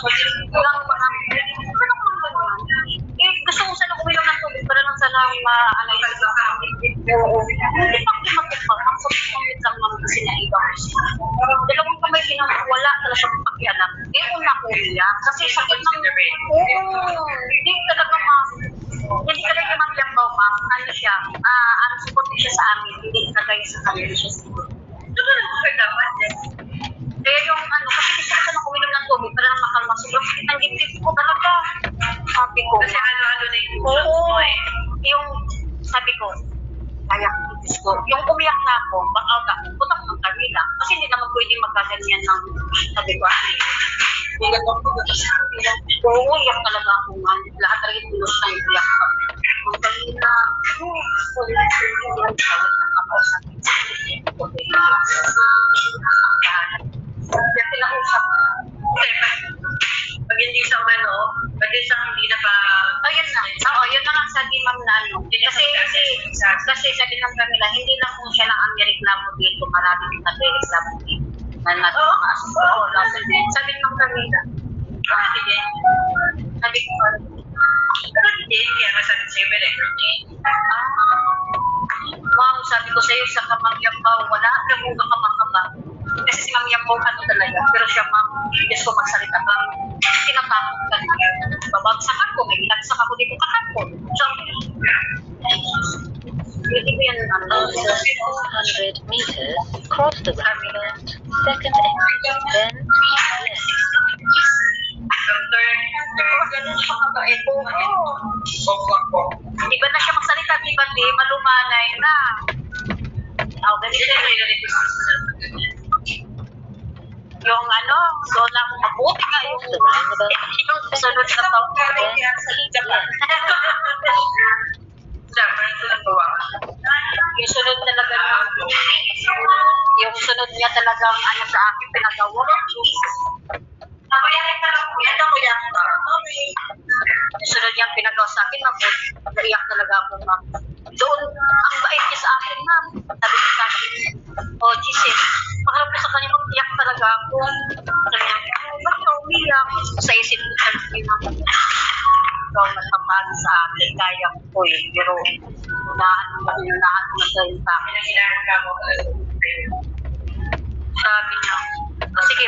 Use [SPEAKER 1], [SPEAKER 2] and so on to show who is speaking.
[SPEAKER 1] Walang mga, gusto ko sana uminom ng tubig para lang sana ma-analyze sa kami. Oo. Hindi pa ako matipak. Ang pagpapamit lang naman kasi na ibang. Dalawang kamay wala talaga siyang pakialam. Una ko niya. Kasi sakit ng... Oo. Hindi talaga magyambaw, ma'am. Ano siya? Support siya sa amin. Hindi kagaya sa kanila siya support. Kaya yung kasi gusto ko sana uminom ng tubig para lang makalma. Sobrang sakit ng dibdib ko talaga. Sabi ko. Kasi ano na yung mo eh. Yung sabi ko, kaya ko. Yung umiyak na ako, back out ako, putak ng kanila. Kasi hindi naman pwede magkaganyan ng sabi ko. Oo, iyak talaga ako man. Lahat talaga yung pilos na iyak ako. Ang kanina, kaya pinausap ko.
[SPEAKER 2] Pag hindi sa pag hindi na pa...
[SPEAKER 1] Ayun na. Oo, yun na lang sabi ma'am na ano. Kasi sabi ng kanila, hindi lang kung siya lang ang nireklamo dito, marami din nagreklamo dito. Sabi ng kanila. Sabi ko,
[SPEAKER 2] Pero hindi, kaya masabi sa'yo, may record niya.
[SPEAKER 1] ma'am, sabi ko sa'yo, sa Kamangyampaw, wala kang mga kamakaba. Kasi si Ma'am Yampaw talaga. Pero siya, ma'am, yes ko magsalita kang tinatakot ka na. Babagsak ako, may binagsak ako dito kahapon. Sabi ko, hindi ko yan,
[SPEAKER 3] After 400 meters, cross the roundabout, second exit, then left.
[SPEAKER 1] ganun siya kabait. Di ba na siya magsalita, di ba, di, malumanay na. Ganito yung doon ako mabuti nga yung sunod na taon. Yung sunod talaga yung sunod niya talagang sa akin pinagawa. Yung sunod niyang pinagawa sa akin, naiyak talaga ako, ma'am. Doon, ang bait niya sa akin, ma'am. Sabi niya sa akin, Jesus, pakiram ko sa kanya, mag-iyak talaga ako. Sabi niya, ba't ka umiyak? Sa isip ko, sabi niya, ikaw nagpapano sa akin, kaya ko pero unahan mo sa yung akin. Sabi niya, sige,